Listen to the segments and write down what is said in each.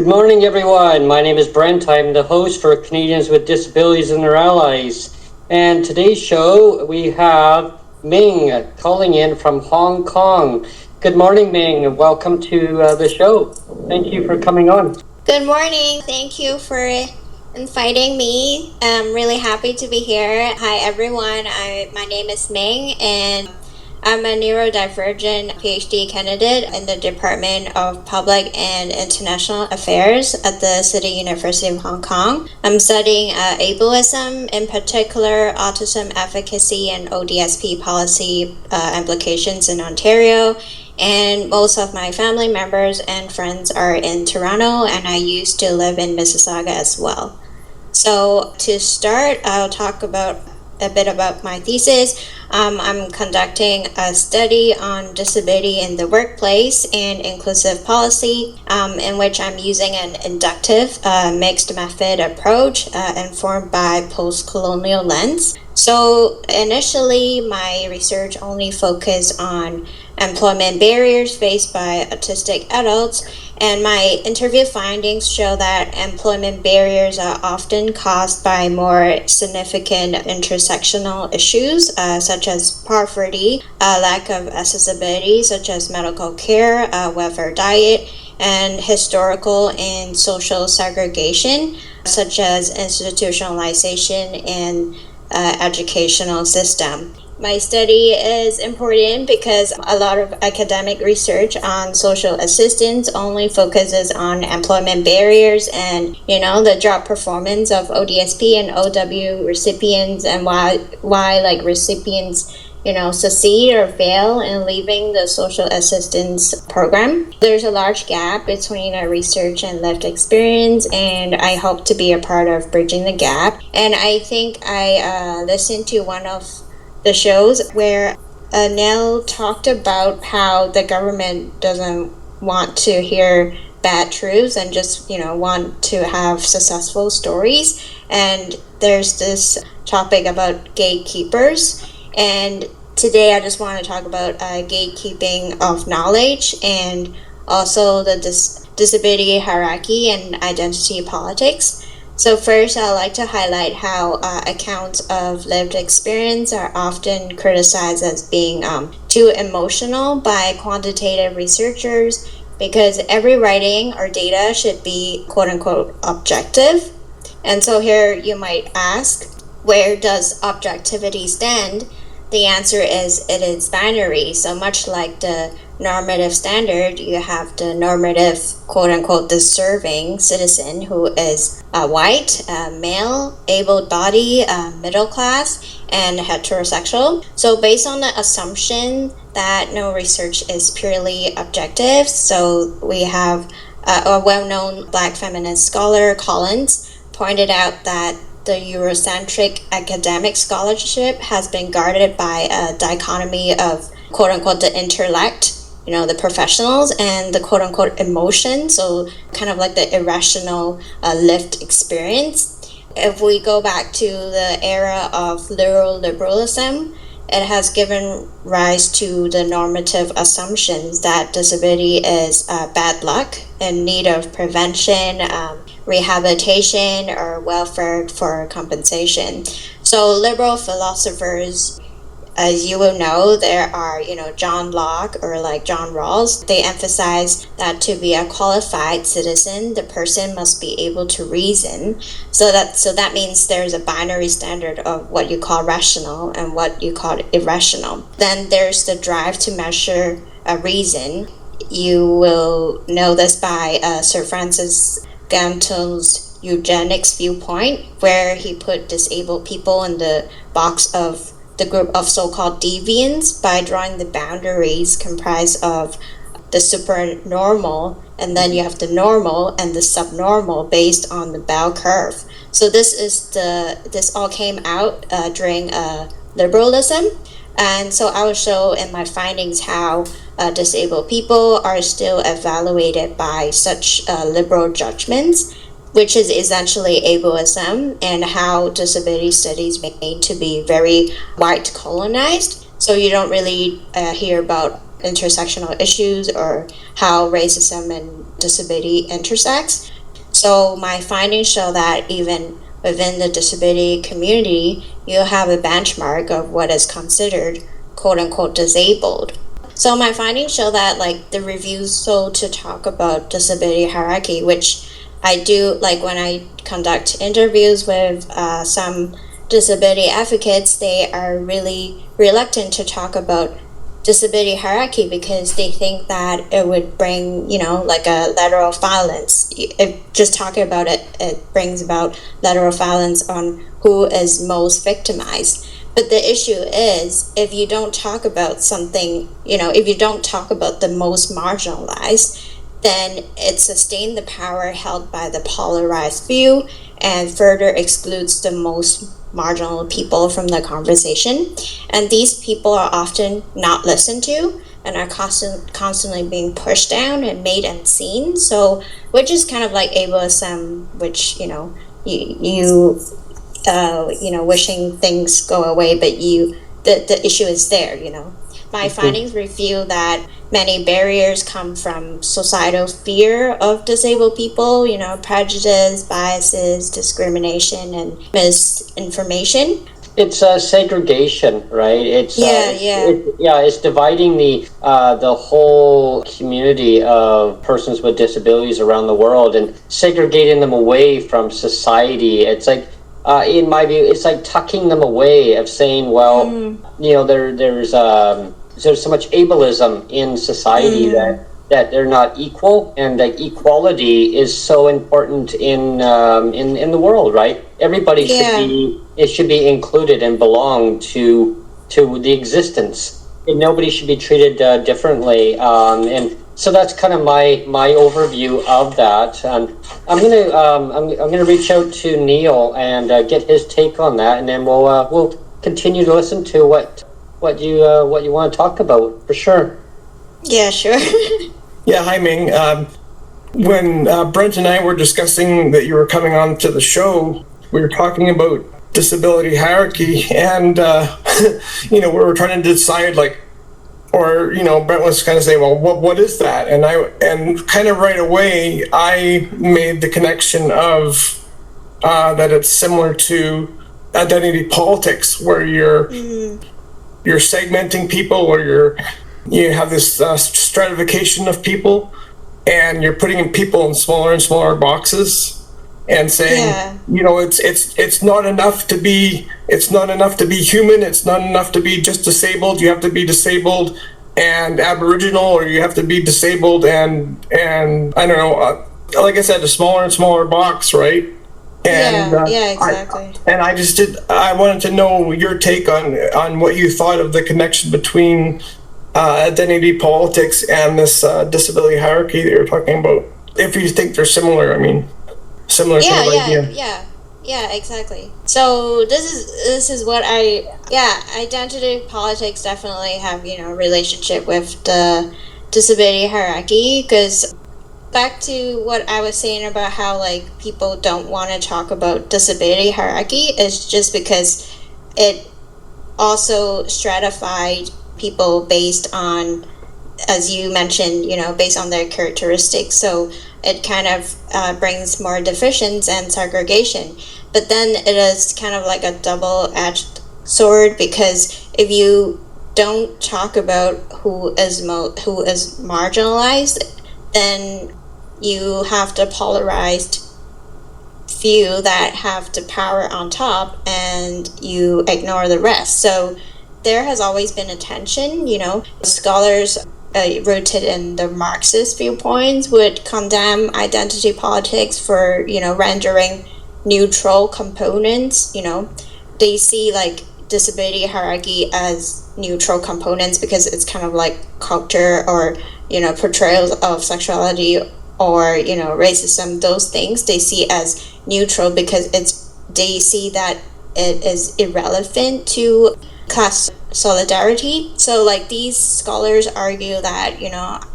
Good morning, everyone. My name is Brent. I'm the host for Canadians with Disabilities and Their Allies. And today's show, we have Ming calling in from Hong Kong. Good morning, Ming. Welcome to the show. Thank you for coming on. Good morning. Thank you for inviting me. I'm really happy to be here. Hi, everyone. My name is Ming, and I'm a Neurodivergent PhD candidate in the Department of Public and International Affairs at the City University of Hong Kong. I'm studying ableism, in particular autism advocacy and ODSP policy implications in Ontario. And most of my family members and friends are in Toronto, and I used to live in Mississauga as well. So to start, I'll talk about a bit about my thesis. I'm conducting a study on disability in the workplace and inclusive policy, in which I'm using an inductive mixed method approach informed by post-colonial lens. So initially, my research only focused on employment barriers faced by autistic adults, and my interview findings show that employment barriers are often caused by more significant intersectional issues such as poverty, lack of accessibility such as medical care, welfare diet, and historical and social segregation such as institutionalization and educational system. My study is important because a lot of academic research on social assistance only focuses on employment barriers and, the job performance of ODSP and OW recipients and why like recipients, succeed or fail in leaving the social assistance program. There's a large gap between our research and lived experience, and I hope to be a part of bridging the gap. And I think I listened to one of the shows where Nell talked about how the government doesn't want to hear bad truths and just, want to have successful stories. And there's this topic about gatekeepers. And today I just want to talk about gatekeeping of knowledge and also the disability hierarchy and identity politics. So first, I'd like to highlight how accounts of lived experience are often criticized as being too emotional by quantitative researchers because every writing or data should be quote-unquote objective. And so here you might ask, where does objectivity stand? The answer is it is binary. So much like the normative standard, you have the normative quote-unquote deserving citizen who is white, male, able-bodied, middle class, and heterosexual. So based on the assumption that no research is purely objective, so we have a well-known Black feminist scholar, Collins, pointed out that the Eurocentric academic scholarship has been guarded by a dichotomy of quote-unquote the intellect, the professionals, and the quote-unquote emotion, so kind of like the irrational lived experience. If we go back to the era of liberalism, it has given rise to the normative assumptions that disability is bad luck in need of prevention, rehabilitation, or welfare for compensation. So liberal philosophers, as you will know, there are, John Locke or like John Rawls. They emphasize that to be a qualified citizen, the person must be able to reason. So that means there's a binary standard of what you call rational and what you call irrational. Then there's the drive to measure a reason. You will know this by Sir Francis Galton's eugenics viewpoint, where he put disabled people in the box of the group of so-called deviants by drawing the boundaries comprised of the supernormal, and then you have the normal and the subnormal based on the bell curve. So this all came out during liberalism, and so I will show in my findings how disabled people are still evaluated by such liberal judgments, which is essentially ableism, and how disability studies made to be very white colonized. So you don't really hear about intersectional issues or how racism and disability intersects. So my findings show that even within the disability community, you have a benchmark of what is considered quote unquote disabled. So my findings show that like the reviews sold to talk about disability hierarchy, which I do like when I conduct interviews with some disability advocates, they are really reluctant to talk about disability hierarchy because they think that it would bring, like a lateral violence. Just talking about it, it brings about lateral violence on who is most victimized. But the issue is, if you don't talk about something, if you don't talk about the most marginalized, then it sustains the power held by the polarized view and further excludes the most marginal people from the conversation. And these people are often not listened to and are constantly being pushed down and made unseen. So, which is kind of like ableism, which, wishing things go away, but the issue is there, My findings reveal that many barriers come from societal fear of disabled people, prejudice, biases, discrimination, and misinformation. It's segregation, right? It's it's dividing the whole community of persons with disabilities around the world and segregating them away from society. It's like, in my view, it's like tucking them away, of saying, well, there's so much ableism in society that they're not equal, and that equality is so important in the world, right? Everybody should be included and belong to the existence, and nobody should be treated differently. And so that's kind of my overview of that. I'm gonna reach out to Neil and get his take on that, and then we'll continue to listen to what you want to talk about, for sure. Yeah, sure. Yeah, hi Ming. When Brent and I were discussing that you were coming on to the show, we were talking about disability hierarchy, and we were trying to decide, Brent was kind of saying, well, what is that? And kind of right away, I made the connection of that it's similar to identity politics, where you're segmenting people, or you have this stratification of people, and you're putting people in smaller and smaller boxes, and saying, it's not enough to be human. It's not enough to be just disabled. You have to be disabled and Aboriginal, or you have to be disabled and I don't know. Like I said, a smaller and smaller box, right? And, exactly. I wanted to know your take on what you thought of the connection between identity politics and this disability hierarchy that you're talking about. If you think they're similar, similar kind of idea. Yeah, exactly. So this is what identity politics definitely have, a relationship with the disability hierarchy, because back to what I was saying about how people don't want to talk about disability hierarchy is just because it also stratified people based on, as you mentioned, based on their characteristics. So it kind of brings more divisions and segregation. But then it is kind of like a double-edged sword, because if you don't talk about who is marginalized, then you have the polarized few that have the power on top, and you ignore the rest. So there has always been a tension, Scholars rooted in the Marxist viewpoints would condemn identity politics for, rendering neutral components. They see disability hierarchy as neutral components because it's kind of like culture, or, portrayals of sexuality, or, racism. Those things they see as neutral because they see that it is irrelevant to class solidarity. So these scholars argue that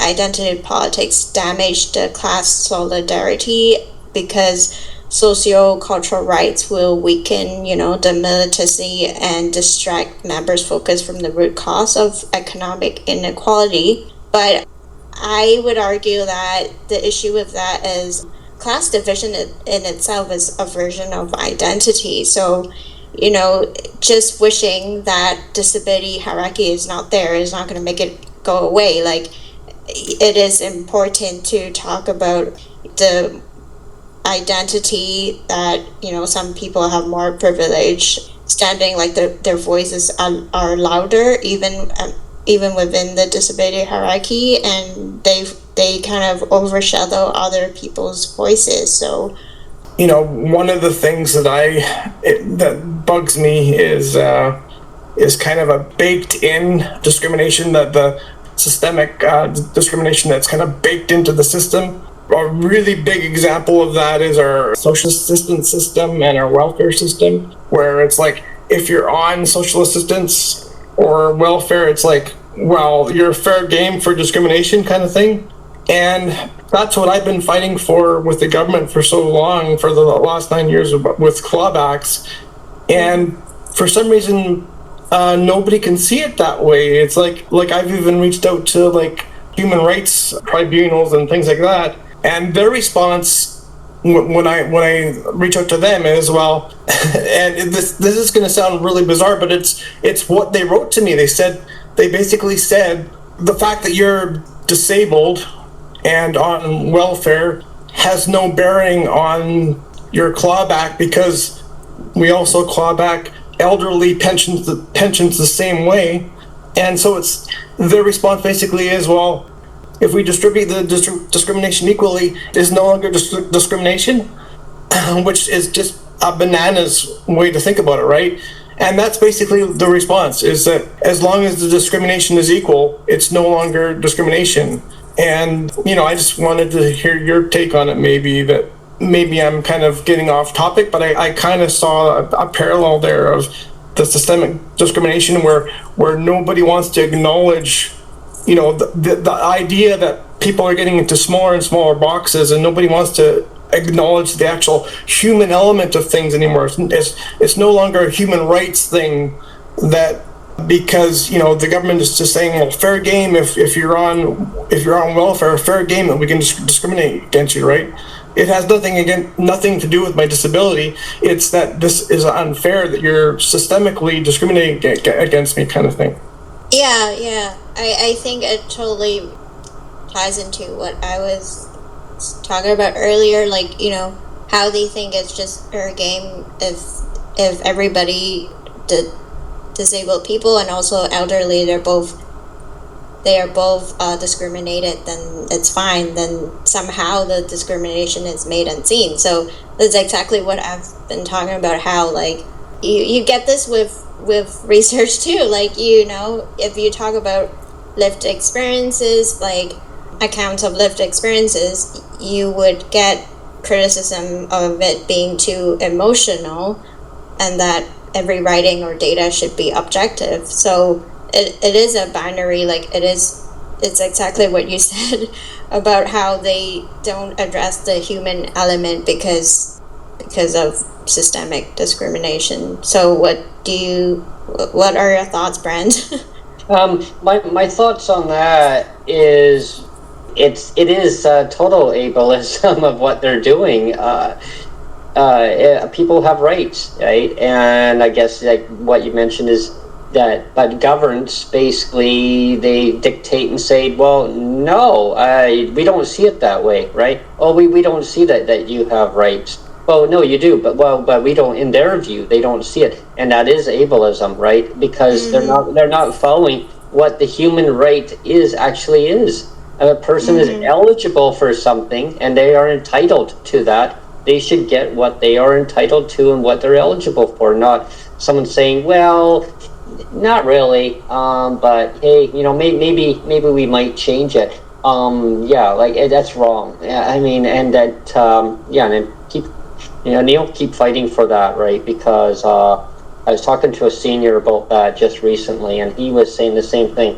identity politics damage the class solidarity because socio-cultural rights will weaken the militancy and distract members' focus from the root cause of economic inequality. But I would argue that the issue with that is class division in itself is a version of identity. So, just wishing that disability hierarchy is not there is not going to make it go away. Like, it is important to talk about the identity that, some people have more privilege, standing like their voices are louder, even within the disability hierarchy, and they kind of overshadow other people's voices. So, one of the things that bugs me is kind of a baked-in discrimination, that the systemic discrimination that's kind of baked into the system. A really big example of that is our social assistance system and our welfare system, where it's like, if you're on social assistance or welfare, it's like, well, you're fair game for discrimination kind of thing. And that's what I've been fighting for with the government for so long, for the last 9 years with clawbacks. And for some reason, nobody can see it that way. It's like I've even reached out to like human rights tribunals and things like that, and their response when I reach out to them is, well, and this is going to sound really bizarre, but it's what they wrote to me. They basically said the fact that you're disabled and on welfare has no bearing on your clawback, because we also claw back elderly pensions the same way. And so it's their response basically is, well, if we distribute the discrimination equally, it's no longer discrimination, which is just a bananas way to think about it, right? And that's basically the response, is that as long as the discrimination is equal, it's no longer discrimination. And, I just wanted to hear your take on it. Maybe I'm kind of getting off topic, but I kind of saw a parallel there of the systemic discrimination where nobody wants to acknowledge, the idea that people are getting into smaller and smaller boxes, and nobody wants to acknowledge the actual human element of things anymore. It's no longer a human rights thing, that because the government is just saying, well, fair game, if you're on welfare, fair game, and we can discriminate against you, right? It has nothing to do with my disability. It's that this is unfair, that you're systemically discriminating against me, kind of thing. Yeah. I think it totally ties into what I was talking about earlier, like, how they think it's just fair game if everybody, disabled people and also elderly, they are both discriminated, then it's fine. Then somehow the discrimination is made unseen. So that's exactly what I've been talking about, how like you get this with research too. Like, if you talk about lived experiences, like accounts of lived experiences, you would get criticism of it being too emotional, and that every writing or data should be objective. So it is a binary, like it's exactly what you said about how they don't address the human element because of systemic discrimination. So what are your thoughts, Brent? My thoughts on that is it is total ableism of what they're doing. People have rights, right? And I guess like what you mentioned is that, but governments basically, they dictate and say, well, no, we don't see it that way, right? Oh, we don't see that you have rights. Well, no, you do, but we don't. In their view, they don't see it, and that is ableism, right? Because they're not following what the human right actually is. A person is eligible for something, and they are entitled to that. They should get what they are entitled to and what they're eligible for. Not someone saying, well, not really, but hey, maybe we might change it. That's wrong. Yeah, I mean, and that, and then keep fighting for that, right? Because I was talking to a senior about that just recently, and he was saying the same thing.